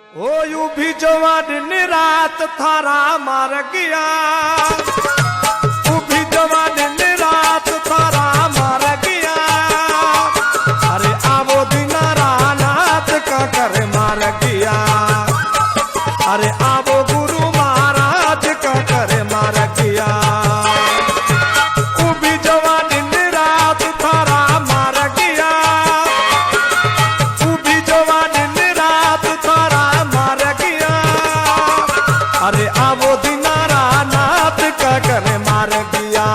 ओ you भी जवान रात थारा मार गया, भी जवान रात थारा मार गया। अरे आवो दिना रात का कर मार गया, अरे आवो गुरु महाराज का कर मार गया। भी जवान रात थारा मार गया, भी जवान रात थारा मार गया। अरे आवो दिना रात का कर मार गया,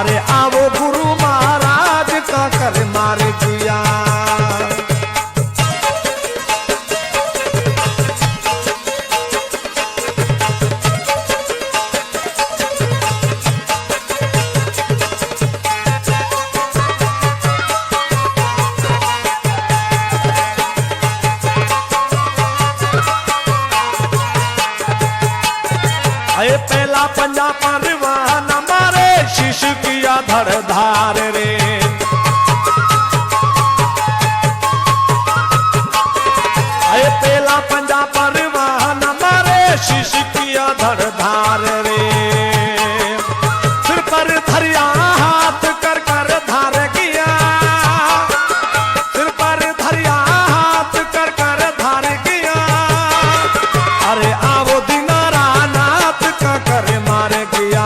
अरे आवो गुरु महाराज का कर मार गया। अरे पहला पंजा परवान मारे शीश किया धड़ धार रे। अरे पहला पंजा परवान मारे शीश किया धड़ धार रे। सिर पर धरिया हाथ कर कर धार किया, सिर पर धरिया हाथ कर कर धार किया। अरे आवो दिना का कर मार गया,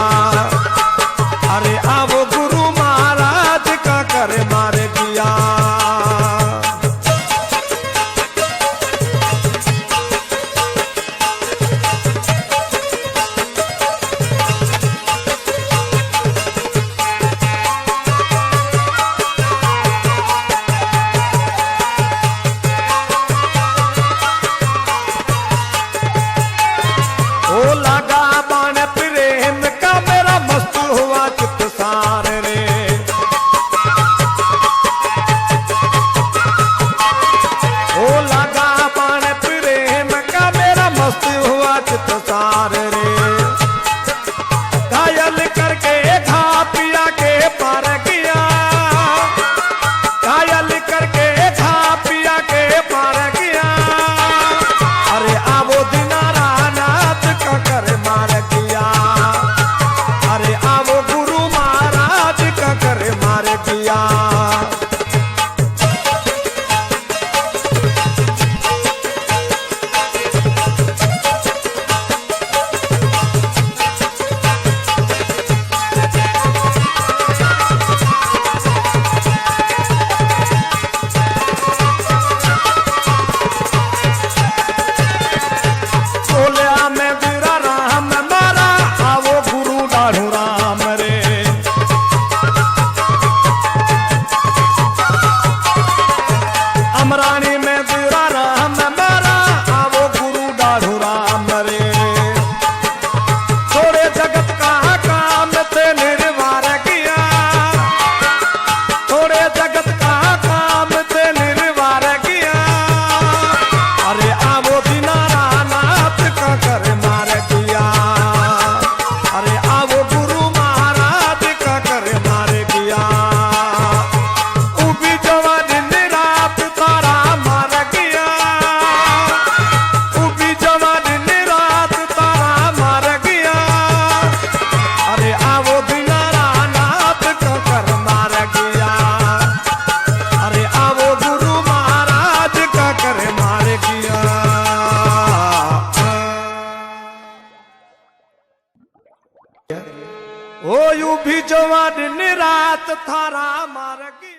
अरे आवो गुरु महाराज का कर मार गया। ओ लगा बाण प्रेम का मेरा मस्त हुआ चित सार रे। ओ लगा बाण प्रेम का मेरा मस्त हुआ चित सार रे। घायल करके घा पिया के पार गया, घायल करके घा पिया के पार गया। अरे आवो दिना का कर मार गया, अरे आवो गुरु महाराज का कर मार गया। अमरानी में तेरा राम मारा, आवो गुरु डाढ़ू राम रे। थोड़े जगत का काम ते निर्वार किया, थोड़े जगत का काम ते निर्वार किया। अरे आवो दिना रात का कर मार गया, अरे आवो गुरु महाराज का कर मार गया। भी जवान रात थारा मार गया, भी जवान रात तारा मार गया। अरे आवो दिना रात का कर मार गया, अरे आवो गुरु महाराज का कर मार गया। ओ यू भी जवान रात थारा मार गया।